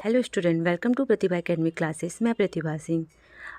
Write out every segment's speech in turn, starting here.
Hello student, welcome to Pratibha academy classes. मैं प्रतिभा सिंह।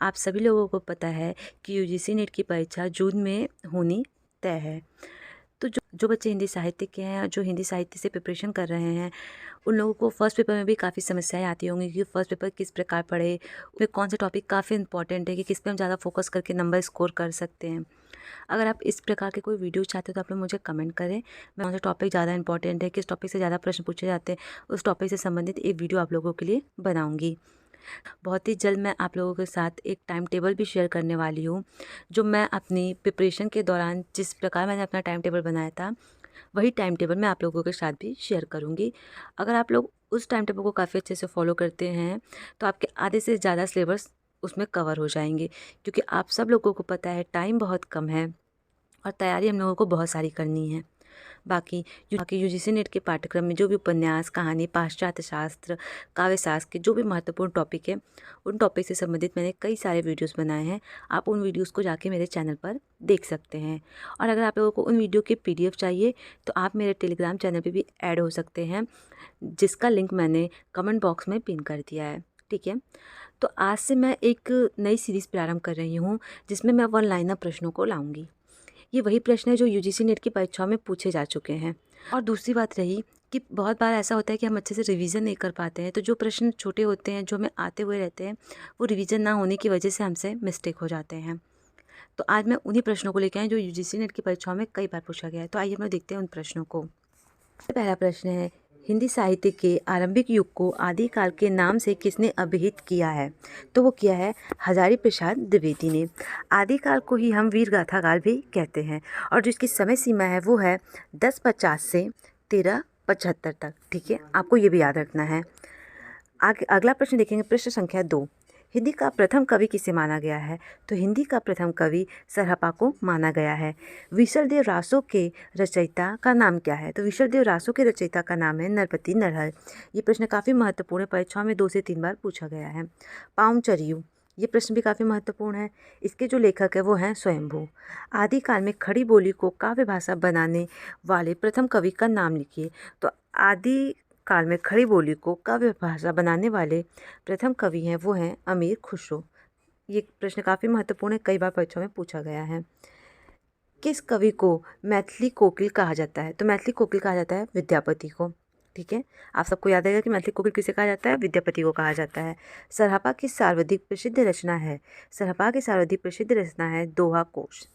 आप सभी लोगों को पता है कि यूजीसी नेट की परीक्षा जून में होनी तय है। तो जो बच्चे हिंदी साहित्य के हैं और जो हिंदी साहित्य से प्रिपरेशन कर रहे हैं, उन लोगों को फर्स्ट पेपर में भी काफ़ी समस्याएं आती होंगी कि फर्स्ट पेपर किस प्रकार पढ़े, उसमें कौन सा टॉपिक काफ़ी इंपॉर्टेंट है कि किस पे हम ज़्यादा फोकस करके नंबर स्कोर कर सकते हैं। अगर आप इस प्रकार के कोई वीडियो चाहते हो तो आप लोग मुझे कमेंट करें। मैं कौन सा टॉपिक ज़्यादा इंपॉर्टेंट है, किस टॉपिक से ज़्यादा प्रश्न पूछे जाते हैं, उस टॉपिक से संबंधित एक वीडियो आप लोगों के लिए बनाऊंगी। बहुत ही जल्द मैं आप लोगों के साथ एक टाइम टेबल भी शेयर करने वाली हूँ, जो मैं अपनी प्रिपरेशन के दौरान जिस प्रकार मैंने अपना टाइम टेबल बनाया था, वही टाइम टेबल मैं आप लोगों के साथ भी शेयर करूँगी। अगर आप लोग उस टाइम टेबल को काफ़ी अच्छे से फॉलो करते हैं तो आपके आधे से ज़्यादा सिलेबस उसमें कवर हो जाएंगे, क्योंकि आप सब लोगों को पता है टाइम बहुत कम है और तैयारी हम लोगों को बहुत सारी करनी है। बाकी यूजीसी नेट के पाठ्यक्रम में जो भी उपन्यास, कहानी, पाश्चात्य शास्त्र, काव्य शास्त्र के जो भी महत्वपूर्ण टॉपिक है, उन टॉपिक से संबंधित मैंने कई सारे वीडियोस बनाए हैं। आप उन वीडियोस को जाके मेरे चैनल पर देख सकते हैं। और अगर आप लोगों को उन वीडियो के पीडीएफ चाहिए तो आप मेरे टेलीग्राम चैनल पर भी ऐड हो सकते हैं, जिसका लिंक मैंने कमेंट बॉक्स में पिन कर दिया है। ठीक है, तो आज से मैं एक नई सीरीज़ प्रारंभ कर रही हूँ, जिसमें मैं वन लाइनर प्रश्नों को लाऊंगी। ये वही प्रश्न है जो यूजीसी नेट की परीक्षाओं में पूछे जा चुके हैं। और दूसरी बात रही कि बहुत बार ऐसा होता है कि हम अच्छे से रिवीजन नहीं कर पाते हैं, तो जो प्रश्न छोटे होते हैं, जो हमें आते हुए रहते हैं, वो रिवीजन ना होने की वजह से हमसे मिस्टेक हो जाते हैं। तो आज मैं उन्हीं प्रश्नों को लेकर आई जो यूजीसी नेट की परीक्षाओं में कई बार पूछा गया है। तो आइए हम लोग देखते हैं उन प्रश्नों को। पहला प्रश्न है, हिंदी साहित्य के आरंभिक युग को आदिकाल के नाम से किसने अभिहित किया है? तो वो किया है हजारी प्रसाद द्विवेदी ने। आदिकाल को ही हम वीर गाथा काल भी कहते हैं और जिसकी समय सीमा है वो है 1050 से 1375 तक। ठीक है, आपको ये भी याद रखना है। आगे अगला प्रश्न देखेंगे, प्रश्न संख्या 2। हिंदी का प्रथम कवि किसे माना गया है? तो हिंदी का प्रथम कवि सरहपा को माना गया है। विशलदेव रासो के रचयिता का नाम क्या है? तो विशलदेव रासो के रचयिता का नाम है नरपति नरहर। ये प्रश्न काफ़ी महत्वपूर्ण है, परीक्षाओं में 2 से 3 बार पूछा गया है। पाउमचरियू, ये प्रश्न भी काफ़ी महत्वपूर्ण है। इसके जो लेखक है वो हैं स्वयंभू। आदिकाल में खड़ी बोली को काव्य भाषा बनाने वाले प्रथम कवि का नाम लिखिए। तो आदि काल में खड़ी बोली को काव्य भाषा बनाने वाले प्रथम कवि हैं वो हैं अमीर खुसरो। ये प्रश्न काफ़ी महत्वपूर्ण है, कई बार परीक्षा में पूछा गया है। किस कवि को मैथिली कोकिल कहा जाता है? तो मैथिली कोकिल कहा जाता है विद्यापति को। ठीक है, आप सबको याद आएगा कि मैथिली कोकिल किसे कहा जाता है? विद्यापति को कहा जाता है। सरहपा की सर्वाधिक प्रसिद्ध रचना है? सरहपा की सर्वाधिक प्रसिद्ध रचना है दोहा कोश।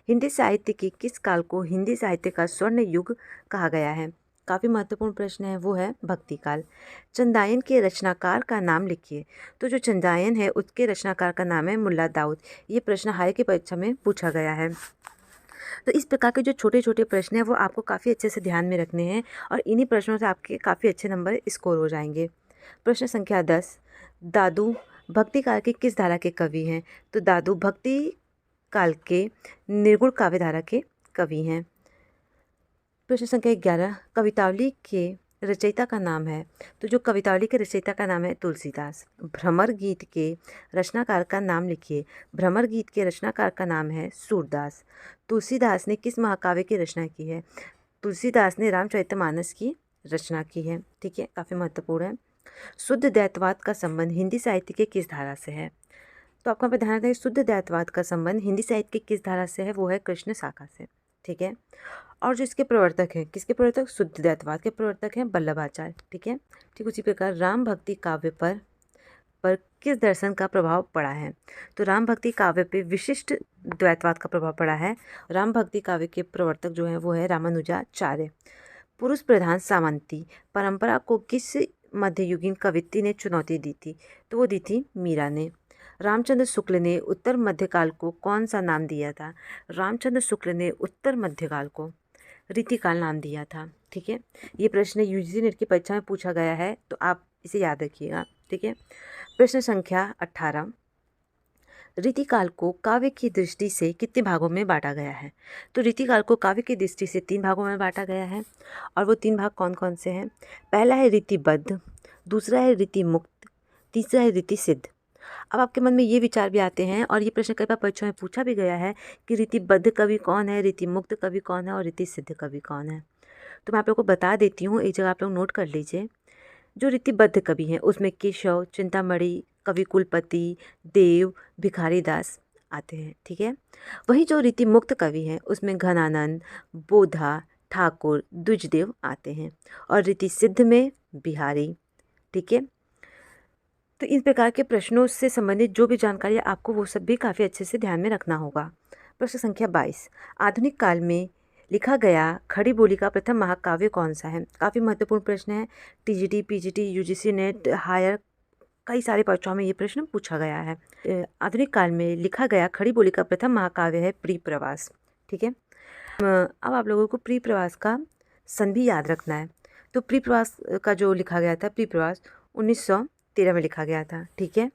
हिंदी साहित्य की किस काल को हिंदी साहित्य का स्वर्ण युग कहा गया है? काफ़ी महत्वपूर्ण प्रश्न है, वो है भक्ति काल। चंदायन के रचनाकार का नाम लिखिए। तो जो चंदायन है उसके रचनाकार का नाम है मुल्ला दाऊद। ये प्रश्न हाल की परीक्षा में पूछा गया है। तो इस प्रकार के जो छोटे छोटे प्रश्न हैं वो आपको काफ़ी अच्छे से ध्यान में रखने हैं और इन्हीं प्रश्नों से आपके काफ़ी अच्छे नंबर स्कोर हो जाएंगे। प्रश्न संख्या 10, दादू भक्ति काल के किस धारा के कवि हैं? तो दादू भक्ति काल के निर्गुण काव्य धारा के कवि हैं। प्रश्न संख्या 11, कवितावली के रचयिता का नाम है? तो जो कवितावली के रचयिता का नाम है तुलसीदास। भ्रमर गीत के रचनाकार का नाम लिखिए। भ्रमर गीत के रचनाकार का नाम है सूरदास। तुलसीदास ने किस महाकाव्य की रचना की है? तुलसीदास ने रामचरितमानस की रचना की है। ठीक है, काफ़ी महत्वपूर्ण है। शुद्ध दैत्यवाद का संबंध हिंदी साहित्य के किस धारा से है? तो आपको यहाँ पे ध्यान रखना है, शुद्ध दैत्यवाद का संबंध हिंदी साहित्य की किस धारा से है? वो है कृष्ण शाखा से। ठीक है, और जो इसके प्रवर्तक हैं, किसके प्रवर्तक? शुद्ध दैत्यवाद के प्रवर्तक हैं वल्लभाचार्य। ठीक है, ठीक उसी प्रकार राम भक्ति काव्य पर किस दर्शन का प्रभाव पड़ा है? तो राम भक्ति काव्य पे विशिष्ट द्वैतवाद का प्रभाव पड़ा है। राम भक्ति काव्य के प्रवर्तक जो हैं वो है रामानुजाचार्य। पुरुष प्रधान सामंती परंपरा को किस मध्ययुगीन कवियत्री ने चुनौती दी थी? तो वो दी थी मीरा ने। रामचंद्र शुक्ल ने उत्तर मध्यकाल को कौन सा नाम दिया था? रामचंद्र शुक्ल ने उत्तर मध्यकाल को रीतिकाल नाम दिया था। ठीक है, ये प्रश्न यूजीसी नेट की परीक्षा में पूछा गया है, तो आप इसे याद रखिएगा। ठीक है, प्रश्न संख्या 18, रीतिकाल को काव्य की दृष्टि से कितने भागों में बांटा गया है? तो रीतिकाल को काव्य की दृष्टि से 3 भागों में बांटा गया है और वो 3 भाग कौन कौन से हैं? पहला है रीतिबद्ध, दूसरा है रीति मुक्त, तीसरा है रीति सिद्ध। अब आपके मन में ये विचार भी आते हैं और ये प्रश्न कई बार परीक्षा में पूछा भी गया है कि रीतिबद्ध कवि कौन है, रीति मुक्त कवि कौन है और रीति सिद्ध कवि कौन है। तो मैं आप लोगों को बता देती हूँ, एक जगह आप लोग नोट कर लीजिए। जो रीतिबद्ध कवि हैं उसमें केशव, चिंतामणि, कवि कुलपति, देव, भिखारी दास आते हैं। ठीक है। वहीं जो रीति मुक्त कवि हैं उसमें घनानंद, बोधा, ठाकुर, द्विजदेव आते हैं। और रीति सिद्ध में बिहारी। ठीक है। तो इस प्रकार के प्रश्नों से संबंधित जो भी जानकारी है आपको वो सब भी काफ़ी अच्छे से ध्यान में रखना होगा। प्रश्न संख्या 22, आधुनिक काल में लिखा गया खड़ी बोली का प्रथम महाकाव्य कौन सा है? काफ़ी महत्वपूर्ण प्रश्न है। TGT, PGT, UGC NET, higher कई सारी परीक्षाओं में ये प्रश्न पूछा गया है। आधुनिक काल में लिखा गया खड़ी बोली का प्रथम महाकाव्य है प्रियप्रवास। ठीक है। अब आप लोगों को प्रियप्रवास का सन भी याद रखना है। तो प्रियप्रवास का जो लिखा गया था, प्रियप्रवास 1913 में लिखा गया था। ठीक है।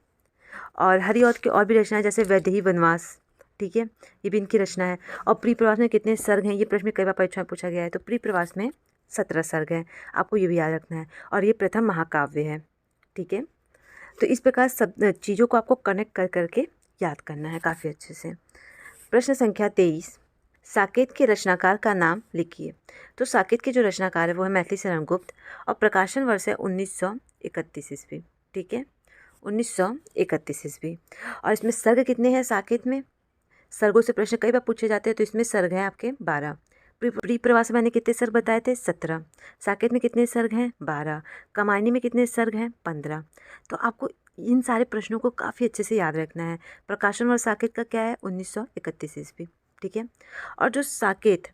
और हरिऔध की और भी रचनाएं जैसे वैदेही वनवास, ठीक है, ये भी इनकी रचना है। और प्रियप्रवास में कितने सर्ग हैं, ये प्रश्न में कई बार परीक्षा में पूछा गया है। तो प्रियप्रवास में 17 सर्ग हैं, आपको ये भी याद रखना है। और ये प्रथम महाकाव्य है। ठीक है। तो इस प्रकार सब चीज़ों को आपको कनेक्ट कर करके याद करना है काफ़ी अच्छे से। प्रश्न संख्या 23, साकेत के रचनाकार का नाम लिखिए। तो साकेत के जो रचनाकार है वो है मैथिली शरण गुप्त और प्रकाशन वर्ष है 1931 ईस्वी। ठीक है, 1931 ईस्वी। और इसमें सर्ग कितने हैं साकेत में? सर्गों से प्रश्न कई बार पूछे जाते हैं। तो इसमें सर्ग हैं आपके 12। प्रियप्रवास मैंने कितने सर्ग बताए थे? 17। साकेत में कितने सर्ग हैं? 12। कमायनी में कितने सर्ग हैं? 15। तो आपको इन सारे प्रश्नों को काफ़ी अच्छे से याद रखना है। प्रकाशन वर्ष साकेत का क्या है? 1931 ईस्वी। ठीक है। और जो साकेत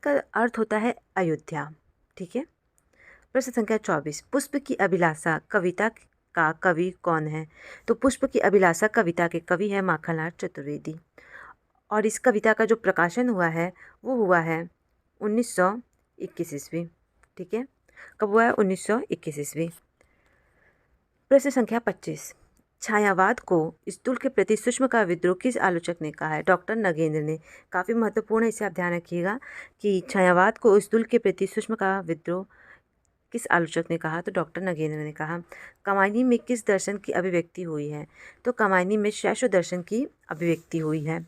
का अर्थ होता है अयोध्या। ठीक है। प्रश्न संख्या 24, पुष्प की अभिलाषा कविता का कवि कौन है? तो पुष्प की अभिलाषा कविता के कवि है माखनलाल चतुर्वेदी। और इस कविता का जो प्रकाशन हुआ है वो हुआ है 1921 ईस्वी। ठीक है। कब हुआ है? 1921 ईस्वी। प्रश्न संख्या 25, छायावाद को स्थूल के प्रति सूक्ष्म का विद्रोह किस आलोचक ने कहा है? डॉक्टर नगेंद्र ने। काफ़ी महत्वपूर्ण है, इसे आप ध्यान रखिएगा कि छायावाद को स्थूल के प्रति सूक्ष्म का विद्रोह किस आलोचक ने कहा? तो डॉक्टर नगेंद्र ने कहा। कमायनी में किस दर्शन की अभिव्यक्ति हुई है? तो कमायनी में शैशव दर्शन की अभिव्यक्ति हुई है।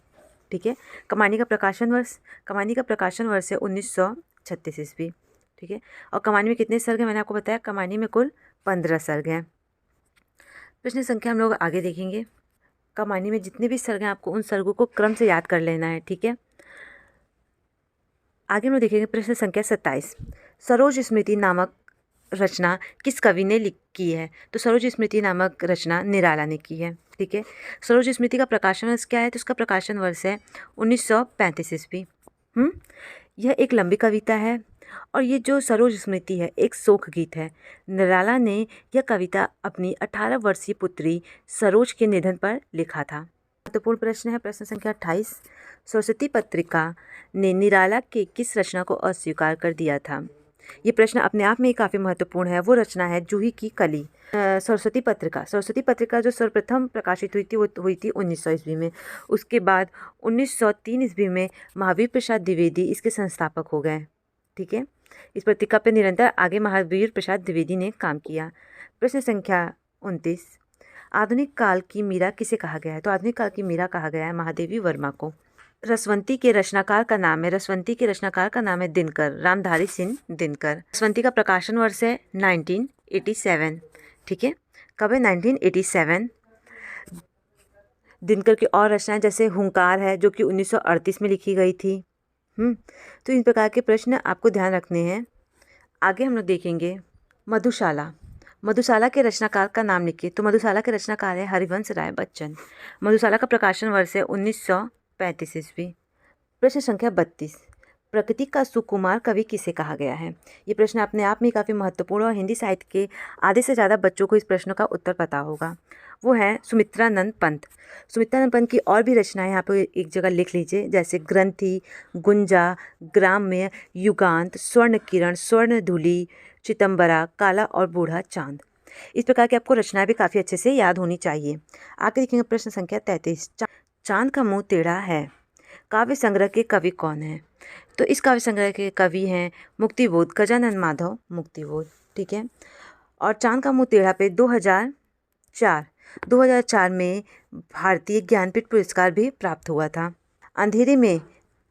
ठीक है। कमायनी का प्रकाशन वर्ष है 1936 ईस्वी। ठीक है। और कमायनी में कितने सर्ग हैं? मैंने आपको बताया कमायनी में कुल 15 सर्ग हैं। प्रश्न संख्या हम लोग आगे देखेंगे। कमायनी में जितने भी सर्ग हैं आपको उन सर्गों को क्रम से याद कर लेना है। ठीक है। आगे हम लोग देखेंगे प्रश्न संख्या 27, सरोज स्मृति नामक रचना किस कवि ने की है? तो सरोज स्मृति नामक रचना निराला ने की है। ठीक है। सरोज स्मृति का प्रकाशन वर्ष क्या है? तो उसका प्रकाशन वर्ष है 1935 ईस्वी। यह एक लंबी कविता है और ये जो सरोज स्मृति है एक शोक गीत है। निराला ने यह कविता अपनी 18 वर्षीय पुत्री सरोज के निधन पर लिखा था। महत्वपूर्ण प्रश्न है प्रश्न संख्या 28, सरस्वती पत्रिका ने निराला के किस रचना को अस्वीकार कर दिया था? ये प्रश्न अपने आप में ही काफ़ी महत्वपूर्ण है। वो रचना है जूही की कली। सरस्वती पत्रिका जो सर्वप्रथम प्रकाशित हुई थी वो हुई थी 1900 ईस्वी में। उसके बाद 1903 ईस्वी में महावीर प्रसाद द्विवेदी इसके संस्थापक हो गए। ठीक है। इस पत्रिका पर निरंतर आगे महावीर प्रसाद द्विवेदी ने काम किया। प्रश्न संख्या 29, आधुनिक काल की मीरा किसे कहा गया है? तो आधुनिक काल की मीरा कहा गया है महादेवी वर्मा को। रसवंती के रचनाकार का नाम है दिनकर, रामधारी सिंह दिनकर। रसवंती का प्रकाशन वर्ष है 1987। ठीक है। कब है? 1987। दिनकर की और रचनाएं जैसे हुंकार है जो कि 1938 में लिखी गई थी। तो इन प्रकार के प्रश्न आपको ध्यान रखने हैं। आगे हम लोग देखेंगे मधुशाला के रचनाकार का नाम लिखिए। तो मधुशाला के रचनाकार है हरिवंश राय बच्चन। मधुशाला का प्रकाशन वर्ष है 1935 ईस्वी। प्रश्न संख्या 32, प्रकृति का सुकुमार कवि किसे कहा गया है? ये प्रश्न अपने आप में काफ़ी महत्वपूर्ण और हिंदी साहित्य के आधे से ज़्यादा बच्चों को इस प्रश्न का उत्तर पता होगा। वो है सुमित्रानंद पंत। सुमित्रानंद पंत की और भी रचनाएं यहाँ पर एक जगह लिख लीजिए, जैसे ग्रंथि, गुंजा, ग्राम्य, युगांत, स्वर्ण किरण, स्वर्ण धूलि, चितंबरा, काला और बूढ़ा चांद। इस प्रकार की आपको रचनाएं भी काफ़ी अच्छे से याद होनी चाहिए। आगे देखेंगे प्रश्न संख्या 33, चांद का मुंह टेढ़ा है काव्य संग्रह के कवि कौन है? तो इस काव्य संग्रह के कवि हैं मुक्तिबोध, गजानन माधव मुक्तिबोध। ठीक है। और चांद का मुंह टेढ़ा पे 2004 में भारतीय ज्ञानपीठ पुरस्कार भी प्राप्त हुआ था। अंधेरे में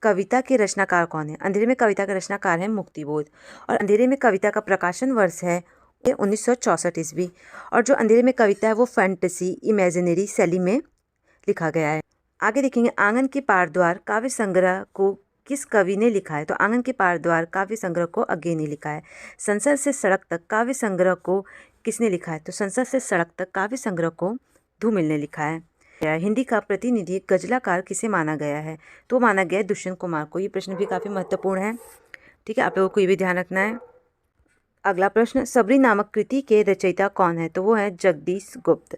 कविता के रचनाकार कौन है? अंधेरे में कविता का रचनाकार है मुक्तिबोध। और अंधेरे में कविता का प्रकाशन वर्ष है ये 1964 ईस्वी। और जो अंधेरे में कविता है वो फैंटेसी इमेजिनरी शैली में लिखा गया है। आगे देखेंगे आंगन के पार द्वार काव्य संग्रह को किस कवि ने लिखा है। तो आंगन के पार द्वार काव्य संग्रह को अज्ञे ने लिखा है। संसद से सड़क तक काव्य संग्रह को किसने लिखा है। तो संसद से सड़क तक काव्य संग्रह को धूमिल ने लिखा है। हिंदी का प्रतिनिधि गजलाकार किसे माना गया है। तो माना गया है दुष्यंत कुमार को। ये प्रश्न भी काफ़ी महत्वपूर्ण है, ठीक है, आप लोगों को ये भी ध्यान रखना है। अगला प्रश्न, सबरी नामक कृति के रचयिता कौन है। तो वो है जगदीश गुप्त।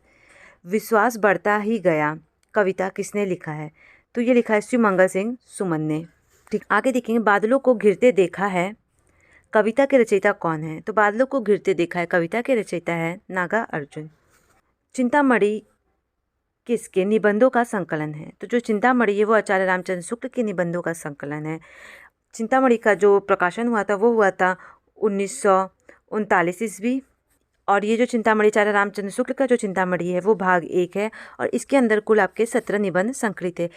विश्वास बढ़ता ही गया कविता किसने लिखा है। तो ये लिखा है शिवमंगल सिंह सुमन ने, ठीक। आगे देखेंगे बादलों को घिरते देखा है कविता के रचयिता कौन है। तो बादलों को घिरते देखा है कविता के रचयिता है नागार्जुन। चिंतामणि किसके निबंधों का संकलन है। तो जो चिंतामणि है वो आचार्य रामचंद्र शुक्ल के निबंधों का संकलन है। चिंतामणि का जो प्रकाशन हुआ था वो हुआ था 1939 ईस्वी। और ये जो चिंतामणि आचार्य रामचंद्र शुक्ल का जो चिंतामणि है वो भाग 1 है और इसके अंदर कुल आपके 17 निबंध संकलित है।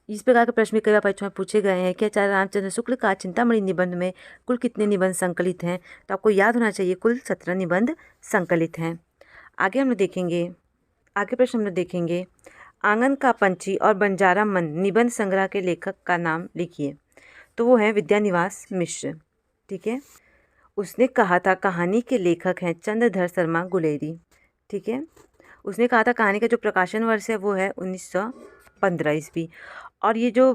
इस प्रकार के प्रश्न कई बार परीक्षा में पूछे गए हैं कि आचार्य रामचंद्र शुक्ल का चिंतामणि निबंध में कुल कितने निबंध संकलित हैं। तो आपको याद होना चाहिए कुल 17 निबंध संकलित हैं। आगे हम लोग देखेंगे, आगे प्रश्न हम लोग देखेंगे आंगन का पंछी और बंजारा मन निबंध संग्रह के लेखक का नाम लिखिए। तो वो है विद्यानिवास मिश्र, ठीक है। उसने कहा था कहानी के लेखक हैं चंद्रधर शर्मा गुलेरी, ठीक है। उसने कहा था कहानी का जो प्रकाशन वर्ष है वो है 1915 ईस्वी। और ये जो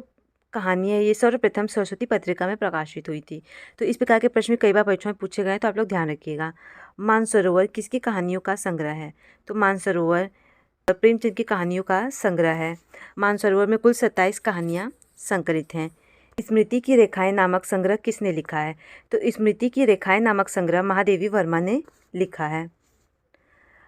कहानी है ये सर्वप्रथम सरस्वती पत्रिका में प्रकाशित हुई थी। तो इस प्रकार के प्रश्न कई बार परीक्षा में पूछे गए, तो आप लोग ध्यान रखिएगा। मानसरोवर किसकी कहानियों का संग्रह है। तो मानसरोवर प्रेमचंद की कहानियों का संग्रह है। मानसरोवर में कुल 27 कहानियाँ संकलित हैं। स्मृति की रेखाएं नामक संग्रह किसने लिखा है। तो स्मृति की रेखाएं नामक संग्रह महादेवी वर्मा ने लिखा है।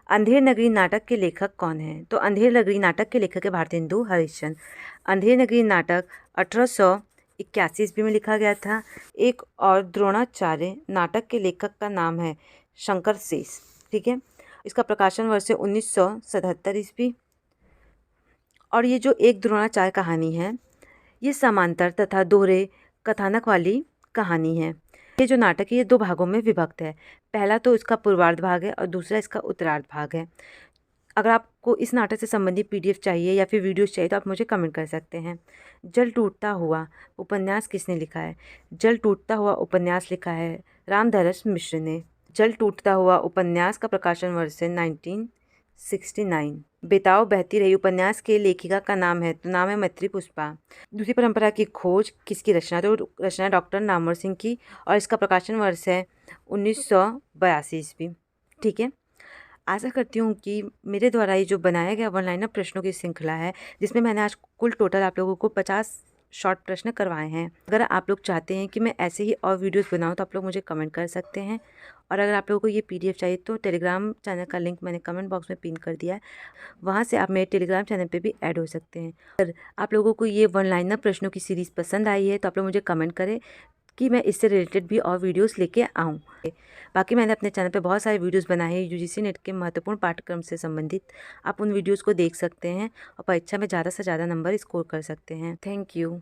अंधेर नगरी नाटक के लेखक कौन है। तो अंधेर नगरी नाटक के लेखक है भारतेंदु हरिश्चंद्र। अंधेर नगरी नाटक 1881 ईस्वी में लिखा गया था। एक और द्रोणाचार्य नाटक के लेखक का नाम है शंकर शेष, ठीक है। इसका प्रकाशन वर्ष है 1977 ईस्वी। और ये जो एक द्रोणाचार्य कहानी है ये समांतर तथा दोहरे कथानक वाली कहानी है। ये जो नाटक है ये 2 भागों में विभक्त है। पहला तो इसका पूर्वार्ध भाग है और दूसरा इसका उत्तरार्ध भाग है। अगर आपको इस नाटक से संबंधित PDF चाहिए या फिर वीडियोस चाहिए तो आप मुझे कमेंट कर सकते हैं। जल टूटता हुआ उपन्यास किसने लिखा है। जल टूटता हुआ उपन्यास लिखा है रामधरस मिश्र ने। जल टूटता हुआ उपन्यास का प्रकाशन वर्ष है 1969। बेताव बहती रही उपन्यास के लेखिका का नाम है, तो नाम है मैत्री पुष्पा। दूसरी परंपरा की खोज किसकी रचना। तो रचना डॉक्टर नामवर सिंह की और इसका प्रकाशन वर्ष है 1982 ईस्वी, ठीक है। आशा करती हूँ कि मेरे द्वारा ये जो बनाया गया वन लाइनर प्रश्नों की श्रृंखला है जिसमें मैंने आज कुल टोटल आप लोगों को 50 शॉर्ट प्रश्न करवाए हैं। अगर आप लोग चाहते हैं कि मैं ऐसे ही और वीडियोस बनाऊं तो आप लोग मुझे कमेंट कर सकते हैं। और अगर आप लोगों को ये PDF चाहिए तो टेलीग्राम चैनल का लिंक मैंने कमेंट बॉक्स में पिन कर दिया है, वहाँ से आप मेरे टेलीग्राम चैनल पे भी ऐड हो सकते हैं। अगर आप लोगों को ये वन लाइनर प्रश्नों की सीरीज़ पसंद आई है तो आप लोग मुझे कमेंट करें कि मैं इससे रिलेटेड भी और वीडियोस लेके आऊँ। बाकी मैंने अपने चैनल पे बहुत सारे वीडियोस बनाए हैं UGC नेट के महत्वपूर्ण पाठ्यक्रम से संबंधित। आप उन वीडियोस को देख सकते हैं और परीक्षा में ज़्यादा से ज़्यादा नंबर स्कोर कर सकते हैं। Thank you.